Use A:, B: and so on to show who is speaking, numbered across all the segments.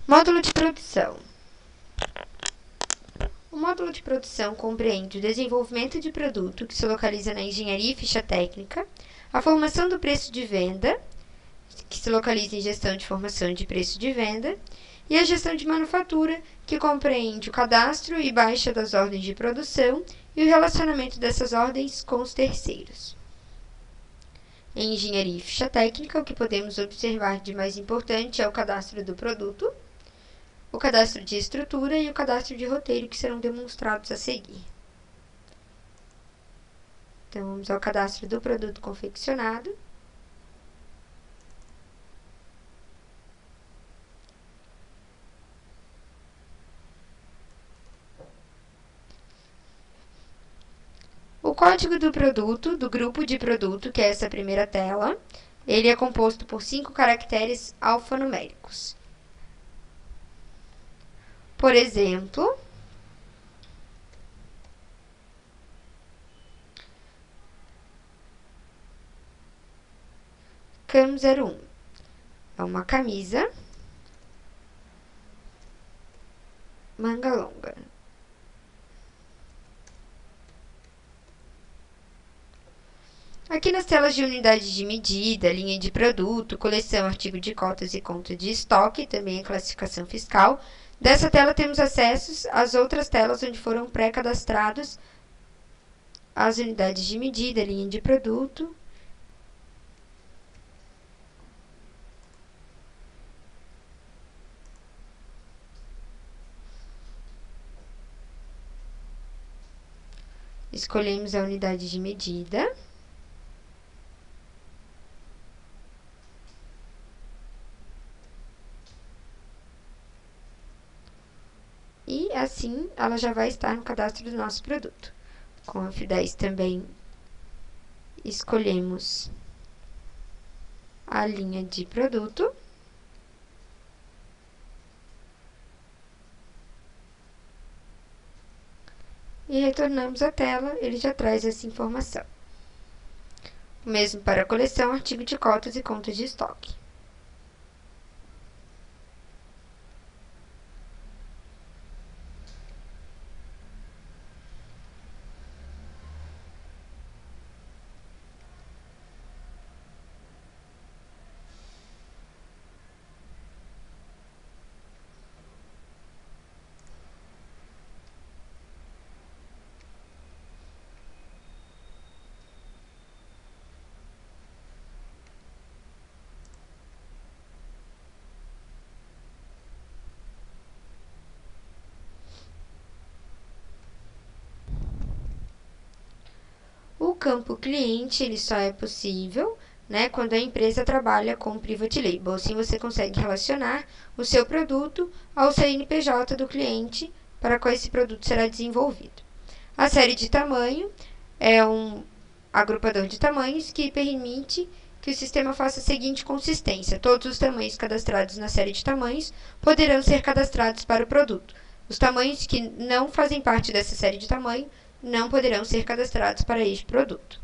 A: Módulo de produção. O módulo de produção compreende o desenvolvimento de produto, que se localiza na engenharia e ficha técnica, a formação do preço de venda, que se localiza em gestão de formação de preço de venda, e a gestão de manufatura, que compreende o cadastro e baixa das ordens de produção e o relacionamento dessas ordens com os terceiros. Em engenharia e ficha técnica, o que podemos observar de mais importante é o cadastro do produto, o cadastro de estrutura e o cadastro de roteiro, que serão demonstrados a seguir. Então, vamos ao cadastro do produto confeccionado. O código do produto, do grupo de produto, que é essa primeira tela, ele é composto por 5 caracteres alfanuméricos. Por exemplo, CAM 01 é uma camisa manga longa. Aqui nas telas de unidade de medida, linha de produto, coleção, artigo de cotas e conta de estoque, também a classificação fiscal. Dessa tela temos acessos às outras telas onde foram pré-cadastrados as unidades de medida, linha de produto. Escolhemos a unidade de medida. E assim ela já vai estar no cadastro do nosso produto. Com a F10 também escolhemos a linha de produto. E retornamos à tela, ele já traz essa informação. O mesmo para a coleção, artigo de cotas e conta de estoque. O campo cliente ele só é possível, quando a empresa trabalha com private label. Assim você consegue relacionar o seu produto ao CNPJ do cliente para qual esse produto será desenvolvido. A série de tamanho é um agrupador de tamanhos que permite que o sistema faça a seguinte consistência: todos os tamanhos cadastrados na série de tamanhos poderão ser cadastrados para o produto. Os tamanhos que não fazem parte dessa série de tamanho não poderão ser cadastrados para este produto.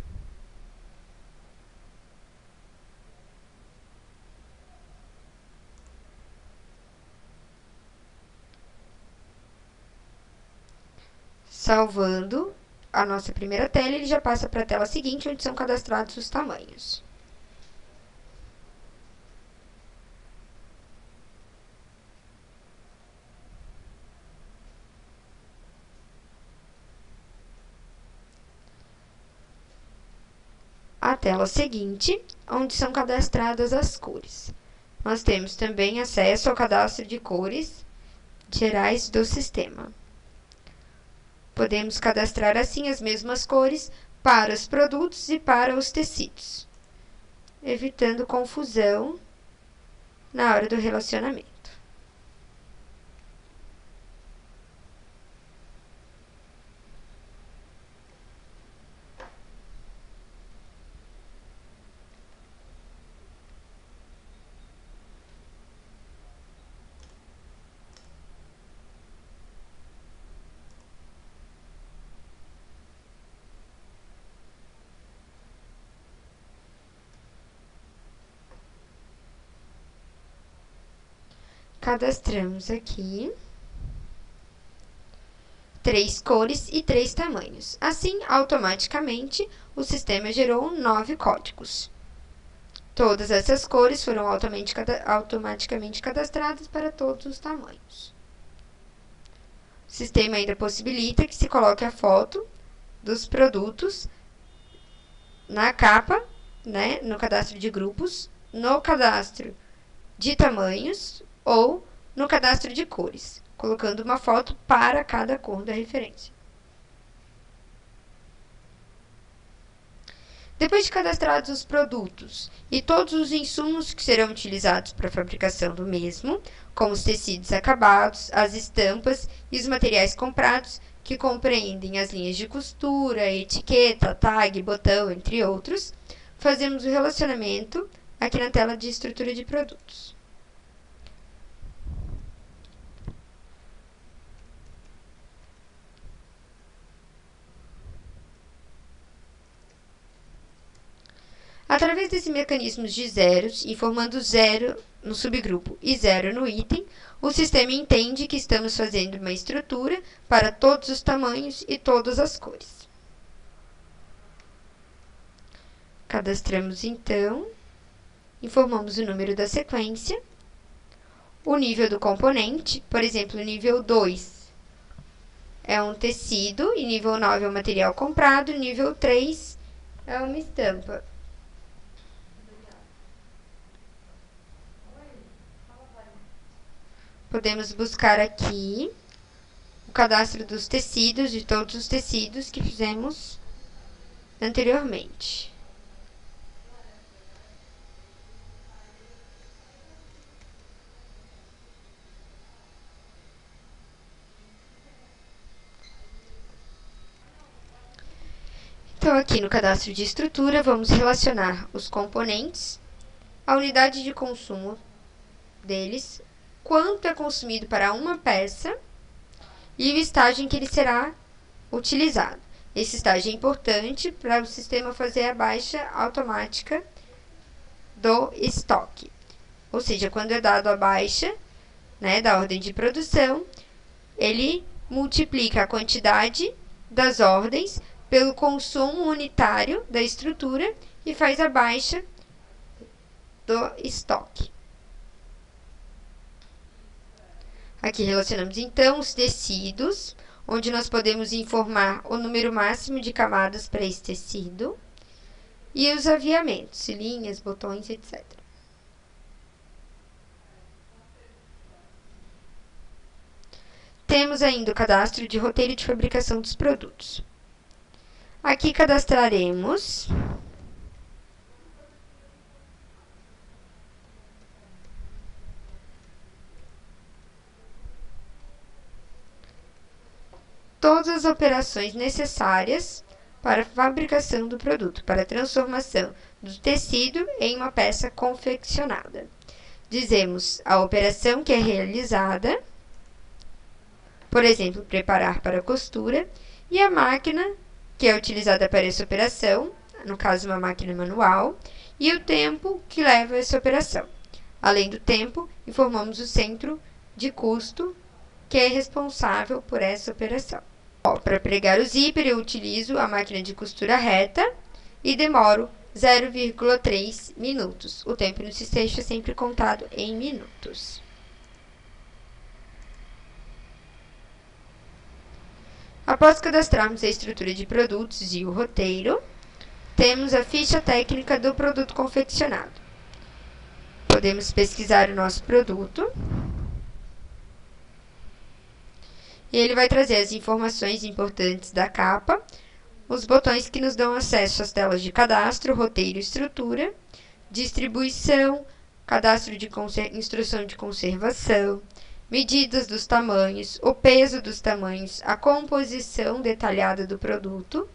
A: Salvando a nossa primeira tela, ele já passa para a tela seguinte, onde são cadastrados os tamanhos. A tela seguinte, onde são cadastradas as cores. Nós temos também acesso ao cadastro de cores gerais do sistema. Podemos cadastrar assim as mesmas cores para os produtos e para os tecidos, evitando confusão na hora do relacionamento. cadastramos aqui 3 cores e 3 tamanhos. Assim, automaticamente, o sistema gerou 9 códigos. Todas essas cores foram automaticamente cadastradas para todos os tamanhos. O sistema ainda possibilita que se coloque a foto dos produtos na capa, né, no cadastro de grupos, no cadastro de tamanhos ou no cadastro de cores, colocando uma foto para cada cor da referência. Depois de cadastrados os produtos e todos os insumos que serão utilizados para a fabricação do mesmo, como os tecidos acabados, as estampas e os materiais comprados, que compreendem as linhas de costura, etiqueta, tag, botão, entre outros, fazemos o relacionamento aqui na tela de estrutura de produtos. Através desses mecanismos de zeros, informando 0 no subgrupo e 0 no item, o sistema entende que estamos fazendo uma estrutura para todos os tamanhos e todas as cores. Cadastramos então, informamos o número da sequência, o nível do componente, por exemplo, nível 2 é um tecido e nível 9 é o material comprado, nível 3 é uma estampa. Podemos buscar aqui o cadastro dos tecidos, de todos os tecidos que fizemos anteriormente. Então, aqui no cadastro de estrutura, vamos relacionar os componentes, a unidade de consumo deles, quanto é consumido para uma peça e o estágio em que ele será utilizado. Esse estágio é importante para o sistema fazer a baixa automática do estoque. Ou seja, quando é dado a baixa, né, da ordem de produção, ele multiplica a quantidade das ordens pelo consumo unitário da estrutura e faz a baixa do estoque. Aqui relacionamos então os tecidos, onde nós podemos informar o número máximo de camadas para esse tecido, e os aviamentos, linhas, botões, etc. Temos ainda o cadastro de roteiro de fabricação dos produtos. Aqui cadastraremos todas as operações necessárias para a fabricação do produto, para a transformação do tecido em uma peça confeccionada. Dizemos a operação que é realizada, por exemplo, preparar para a costura, e a máquina que é utilizada para essa operação, no caso uma máquina manual, e o tempo que leva essa operação. Além do tempo, informamos o centro de custo que é responsável por essa operação. Para pregar o zíper, eu utilizo a máquina de costura reta e demoro 0,3 minutos. O tempo no sistema é sempre contado em minutos. Após cadastrarmos a estrutura de produtos e o roteiro, temos a ficha técnica do produto confeccionado. Podemos pesquisar o nosso produto. E ele vai trazer as informações importantes da capa, os botões que nos dão acesso às telas de cadastro, roteiro e estrutura, distribuição, cadastro de instrução de conservação, medidas dos tamanhos, o peso dos tamanhos, a composição detalhada do produto,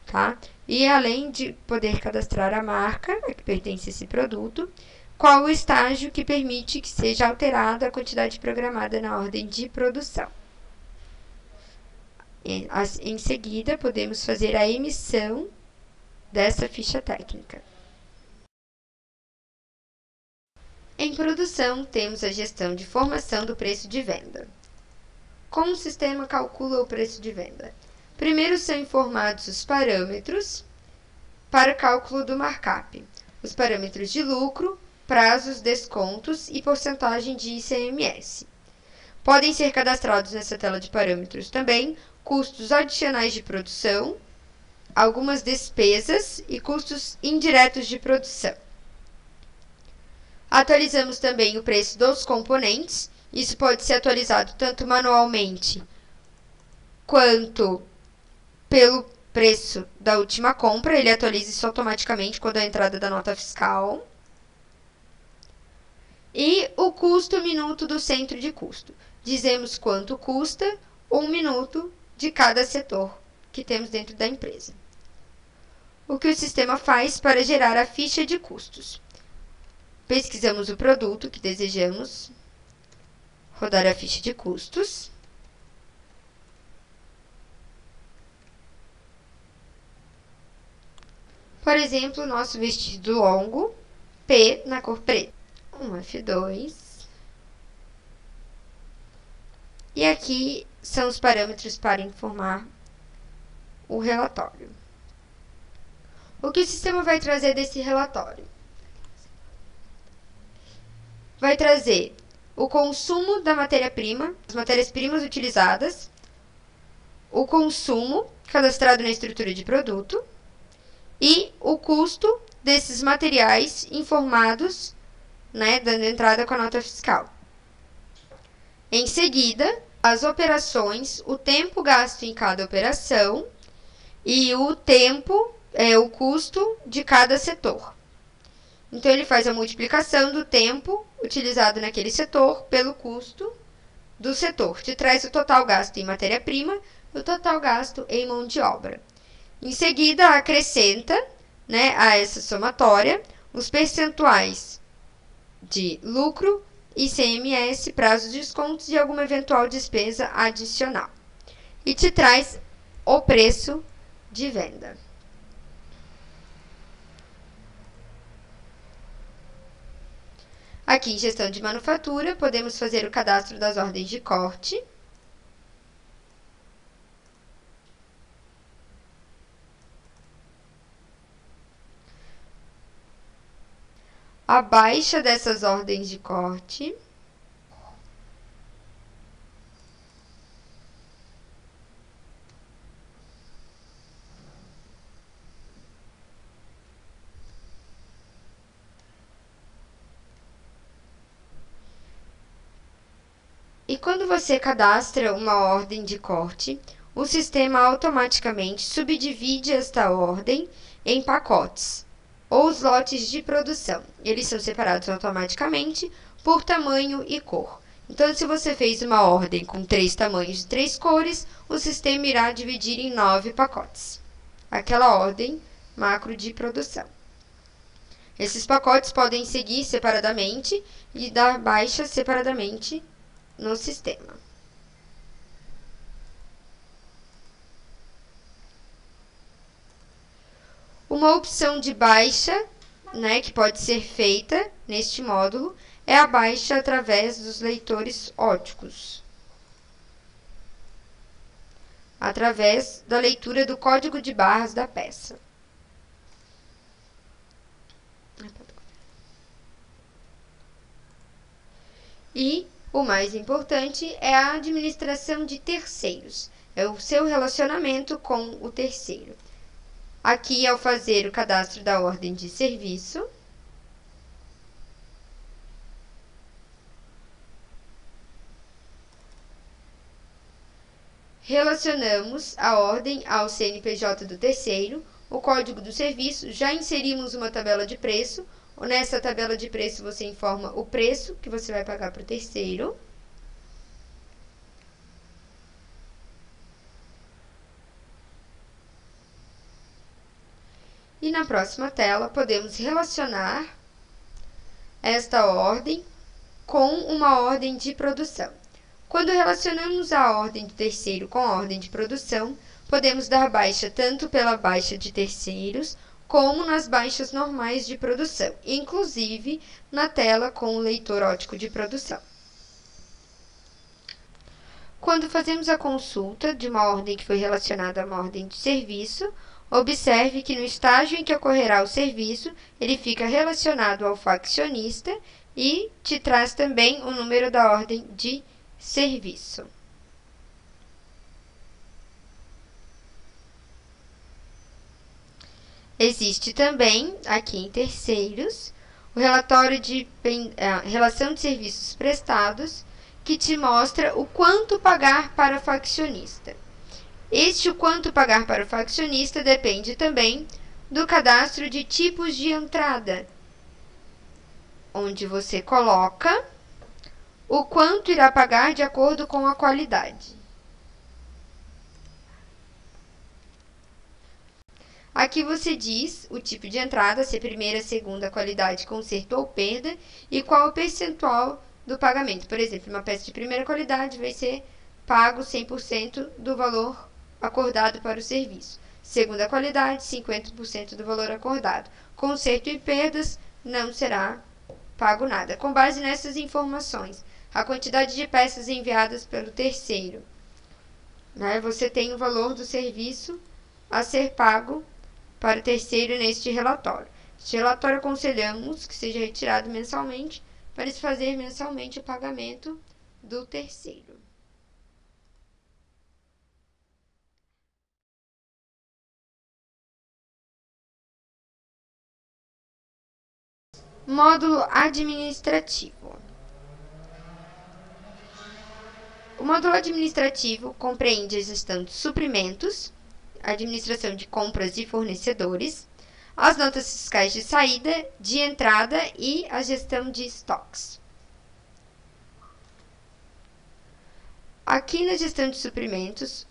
A: tá? E além de poder cadastrar a marca a que pertence esse produto, qual o estágio que permite que seja alterada a quantidade programada na ordem de produção. Em seguida, podemos fazer a emissão dessa ficha técnica. Em produção, temos a gestão de formação do preço de venda. Como o sistema calcula o preço de venda? Primeiro são informados os parâmetros para cálculo do markup, os parâmetros de lucro, prazos, descontos e porcentagem de ICMS. Podem ser cadastrados nessa tela de parâmetros também custos adicionais de produção, algumas despesas e custos indiretos de produção. Atualizamos também o preço dos componentes. Isso pode ser atualizado tanto manualmente quanto pelo preço da última compra. Ele atualiza isso automaticamente quando a entrada da nota fiscal. E o custo minuto do centro de custo. Dizemos quanto custa 1 minuto de cada setor que temos dentro da empresa. O que o sistema faz para gerar a ficha de custos? Pesquisamos o produto que desejamos rodar a ficha de custos. Por exemplo, nosso vestido longo, P na cor preta. Um F2. E aqui são os parâmetros para informar o relatório. O que o sistema vai trazer desse relatório? Vai trazer o consumo da matéria-prima, as matérias-primas utilizadas, o consumo cadastrado na estrutura de produto e o custo desses materiais informados, dando entrada com a nota fiscal. Em seguida, as operações, o tempo gasto em cada operação e o custo de cada setor. Então, ele faz a multiplicação do tempo utilizado naquele setor pelo custo do setor. Te traz o total gasto em matéria-prima e o total gasto em mão de obra. Em seguida, acrescenta a essa somatória os percentuais de lucro, ICMS, prazos de descontos e alguma eventual despesa adicional. E te traz o preço de venda. Aqui em gestão de manufatura, podemos fazer o cadastro das ordens de corte. A baixa dessas ordens de corte. E quando você cadastra uma ordem de corte, o sistema automaticamente subdivide esta ordem em pacotes ou os lotes de produção. Eles são separados automaticamente por tamanho e cor. Então, se você fez uma ordem com 3 tamanhos e 3 cores, o sistema irá dividir em 9 pacotes. Aquela ordem macro de produção. Esses pacotes podem seguir separadamente e dar baixa separadamente no sistema. Uma opção de baixa, que pode ser feita neste módulo, é a baixa através dos leitores óticos. Através da leitura do código de barras da peça. E o mais importante é a administração de terceiros. É o seu relacionamento com o terceiro. Aqui, ao fazer o cadastro da ordem de serviço, relacionamos a ordem ao CNPJ do terceiro, o código do serviço, já inserimos uma tabela de preço. Nessa tabela de preço, você informa o preço que você vai pagar para o terceiro. E na próxima tela, podemos relacionar esta ordem com uma ordem de produção. Quando relacionamos a ordem do terceiro com a ordem de produção, podemos dar baixa tanto pela baixa de terceiros, como nas baixas normais de produção, inclusive na tela com o leitor ótico de produção. Quando fazemos a consulta de uma ordem que foi relacionada a uma ordem de serviço, observe que no estágio em que ocorrerá o serviço, ele fica relacionado ao faccionista e te traz também o número da ordem de serviço. Existe também, aqui em terceiros, o relatório de relação de serviços prestados, que te mostra o quanto pagar para o faccionista. O quanto pagar para o faccionista depende também do cadastro de tipos de entrada, onde você coloca o quanto irá pagar de acordo com a qualidade. Aqui você diz o tipo de entrada, se é primeira, segunda, qualidade, conserto ou perda, e qual o percentual do pagamento. Por exemplo, uma peça de primeira qualidade vai ser pago 100% do valor acordado para o serviço. Segunda qualidade, 50% do valor acordado. Conserto e perdas, não será pago nada. Com base nessas informações, a quantidade de peças enviadas pelo terceiro, você tem o valor do serviço a ser pago para o terceiro neste relatório. Este relatório aconselhamos que seja retirado mensalmente para se fazer mensalmente o pagamento do terceiro. Módulo administrativo. O módulo administrativo compreende a gestão de suprimentos, a administração de compras de fornecedores, as notas fiscais de saída, de entrada e a gestão de estoques. Aqui na gestão de suprimentos,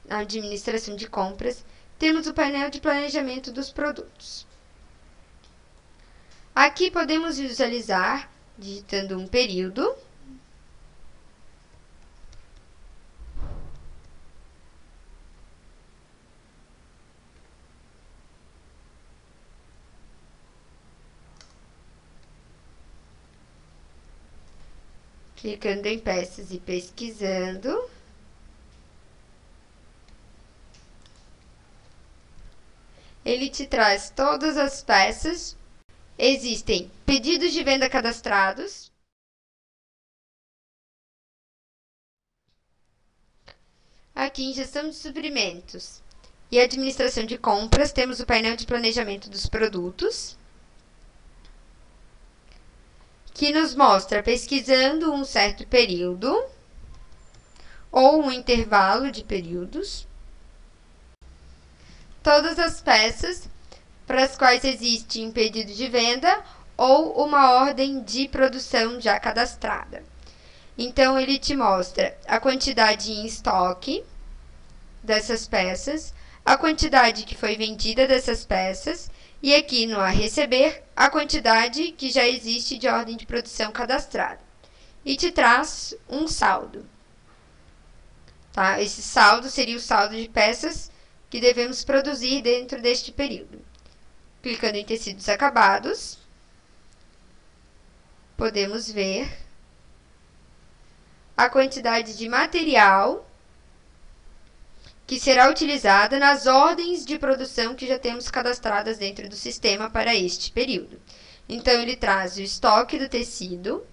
A: a administração de compras, temos o painel de planejamento dos produtos. Aqui podemos visualizar, digitando um período, clicando em peças e pesquisando. Ele te traz todas as peças. Existem pedidos de venda cadastrados. Aqui em gestão de suprimentos e administração de compras, temos o painel de planejamento dos produtos, que nos mostra pesquisando um certo período ou um intervalo de períodos, todas as peças para as quais existe um pedido de venda ou uma ordem de produção já cadastrada. Então, ele te mostra a quantidade em estoque dessas peças, a quantidade que foi vendida dessas peças, e aqui no a receber, a quantidade que já existe de ordem de produção cadastrada. E te traz um saldo. Tá? Esse saldo seria o saldo de peças que devemos produzir dentro deste período. Clicando em tecidos acabados, podemos ver a quantidade de material que será utilizada nas ordens de produção que já temos cadastradas dentro do sistema para este período. Então, ele traz o estoque do tecido,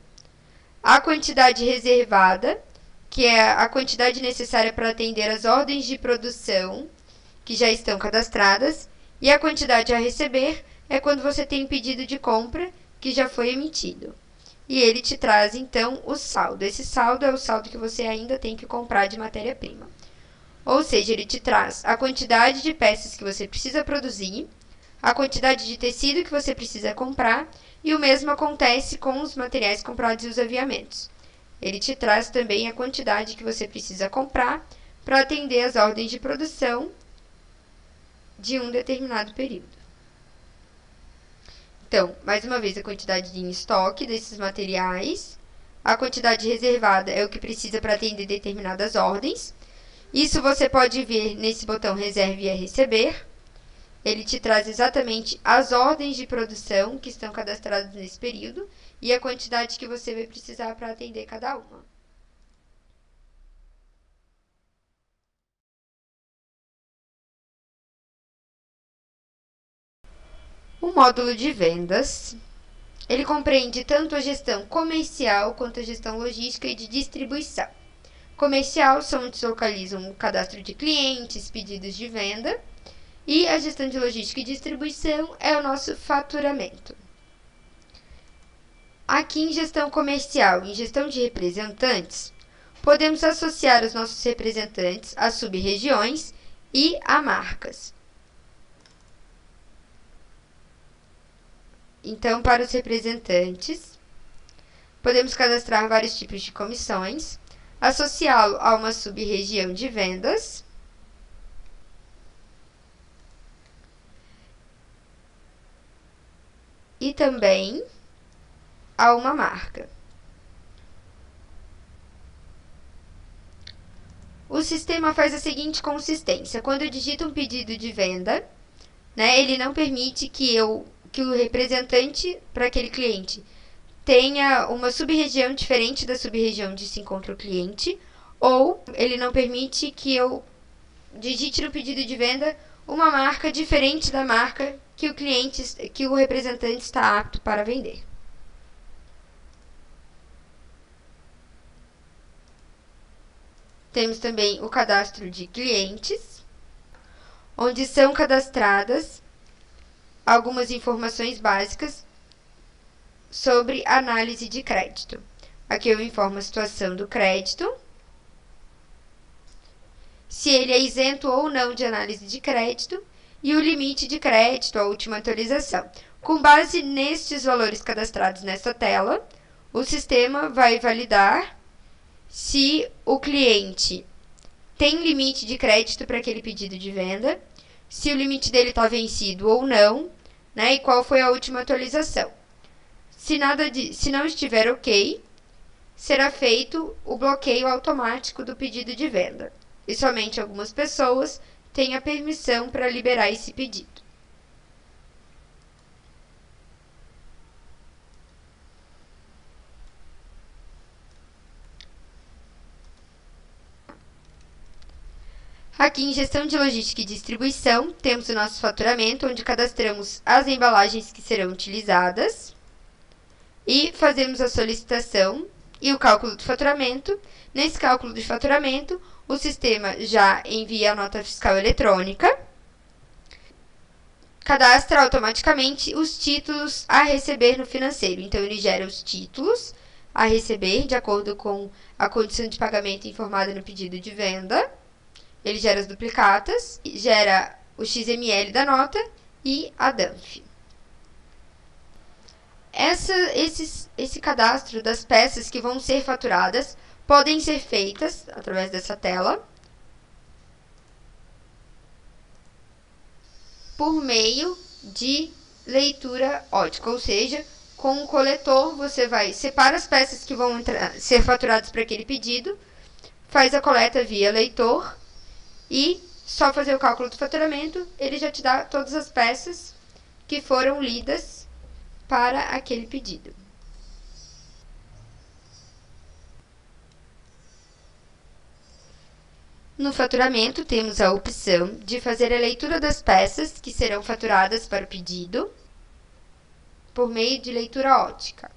A: a quantidade reservada, que é a quantidade necessária para atender as ordens de produção que já estão cadastradas, e a quantidade a receber é quando você tem um pedido de compra que já foi emitido. E ele te traz, então, o saldo. Esse saldo é o saldo que você ainda tem que comprar de matéria-prima. Ou seja, ele te traz a quantidade de peças que você precisa produzir, a quantidade de tecido que você precisa comprar, e o mesmo acontece com os materiais comprados e os aviamentos. Ele te traz também a quantidade que você precisa comprar para atender as ordens de produção de um determinado período. Então, mais uma vez, a quantidade em estoque desses materiais, a quantidade reservada é o que precisa para atender determinadas ordens. Isso você pode ver nesse botão Reserve e Receber. Ele te traz exatamente as ordens de produção que estão cadastradas nesse período e a quantidade que você vai precisar para atender cada uma. O módulo de vendas, ele compreende tanto a gestão comercial quanto a gestão logística e de distribuição. Comercial são onde se localizam o cadastro de clientes, pedidos de venda, e a gestão de logística e distribuição é o nosso faturamento. Aqui em gestão comercial, em gestão de representantes, podemos associar os nossos representantes a sub-regiões e a marcas. Então, para os representantes, podemos cadastrar vários tipos de comissões, associá-lo a uma sub-região de vendas e também a uma marca. O sistema faz a seguinte consistência: quando eu digito um pedido de venda, ele não permite que o representante para aquele cliente tenha uma sub-região diferente da sub-região onde se encontra o cliente, ou ele não permite que eu digite no pedido de venda uma marca diferente da marca que o representante está apto para vender. Temos também o cadastro de clientes, onde são cadastradas algumas informações básicas sobre análise de crédito. Aqui eu informo a situação do crédito, se ele é isento ou não de análise de crédito e o limite de crédito, a última atualização. Com base nestes valores cadastrados nessa tela, o sistema vai validar se o cliente tem limite de crédito para aquele pedido de venda, se o limite dele está vencido ou não, e qual foi a última atualização. Se não estiver ok, será feito o bloqueio automático do pedido de venda. E somente algumas pessoas têm a permissão para liberar esse pedido. Aqui em gestão de logística e distribuição, temos o nosso faturamento, onde cadastramos as embalagens que serão utilizadas e fazemos a solicitação e o cálculo do faturamento. Nesse cálculo de faturamento, o sistema já envia a nota fiscal eletrônica, cadastra automaticamente os títulos a receber no financeiro. Então, ele gera os títulos a receber, de acordo com a condição de pagamento informada no pedido de venda. Ele gera as duplicatas, gera o XML da nota e a DANF. Esse cadastro das peças que vão ser faturadas podem ser feitas através dessa tela por meio de leitura ótica, ou seja, com o coletor você separa as peças que vão ser faturadas para aquele pedido, faz a coleta via leitor e só fazer o cálculo do faturamento, ele já te dá todas as peças que foram lidas para aquele pedido. No faturamento, temos a opção de fazer a leitura das peças que serão faturadas para o pedido por meio de leitura ótica.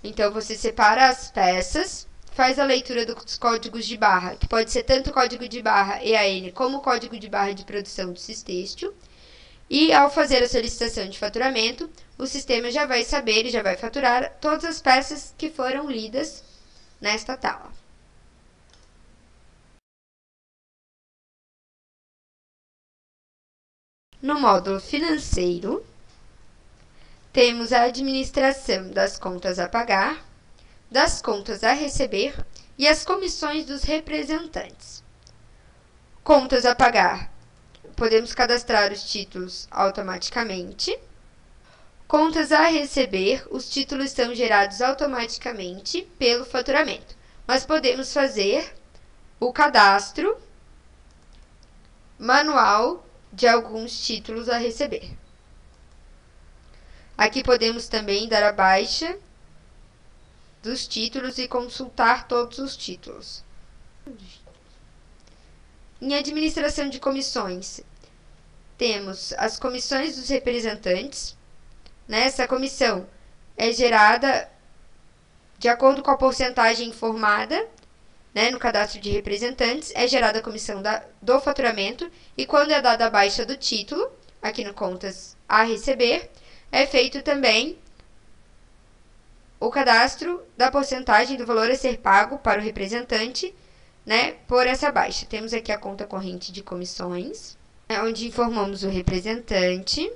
A: Então, você separa as peças, faz a leitura dos códigos de barra, que pode ser tanto o código de barra EAN como o código de barra de produção do Cistêxtil. E ao fazer a solicitação de faturamento, o sistema já vai saber e já vai faturar todas as peças que foram lidas nesta tela. No módulo financeiro, temos a administração das contas a pagar, das contas a receber e as comissões dos representantes. Contas a pagar. Podemos cadastrar os títulos automaticamente. Contas a receber, os títulos são gerados automaticamente pelo faturamento. Mas podemos fazer o cadastro manual de alguns títulos a receber. Aqui podemos também dar a baixa dos títulos e consultar todos os títulos. Em administração de comissões, temos as comissões dos representantes. Essa comissão é gerada de acordo com a porcentagem informada, no cadastro de representantes, é gerada a comissão do faturamento, e quando é dada a baixa do título, aqui no contas a receber, é feito também o cadastro da porcentagem do valor a ser pago para o representante, por essa baixa. Temos aqui a conta corrente de comissões, onde informamos o representante,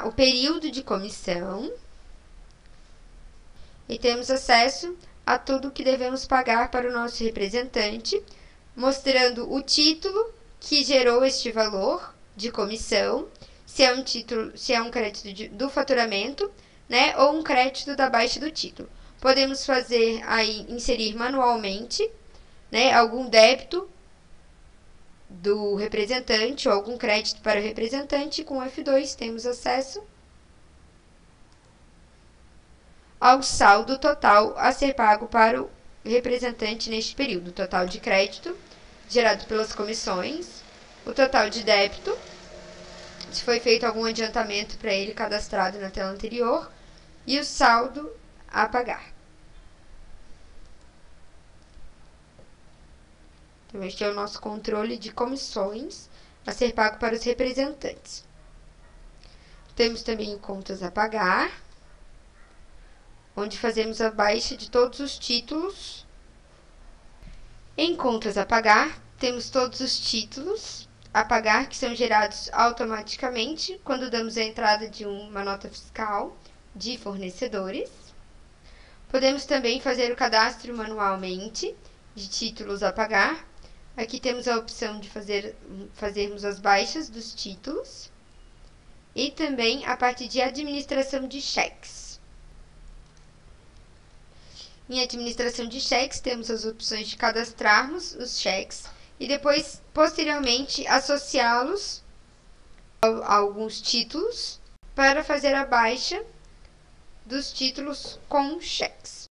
A: o período de comissão, e temos acesso a tudo que devemos pagar para o nosso representante, mostrando o título que gerou este valor de comissão, se é um crédito do faturamento, ou um crédito da baixa do título. Podemos fazer aí, inserir manualmente, algum débito do representante ou algum crédito para o representante. Com F2 temos acesso ao saldo total a ser pago para o representante neste período. O total de crédito gerado pelas comissões, o total de débito, se foi feito algum adiantamento para ele cadastrado na tela anterior, e o saldo a pagar. Então, este é o nosso controle de comissões a ser pago para os representantes. Temos também contas a pagar, onde fazemos a baixa de todos os títulos. Em contas a pagar, temos todos os títulos a pagar que são gerados automaticamente quando damos a entrada de uma nota fiscal de fornecedores. Podemos também fazer o cadastro manualmente de títulos a pagar. Aqui temos a opção de fazermos as baixas dos títulos e também a parte de administração de cheques. Em administração de cheques, temos as opções de cadastrarmos os cheques e depois, posteriormente, associá-los a alguns títulos para fazer a baixa dos títulos com cheques.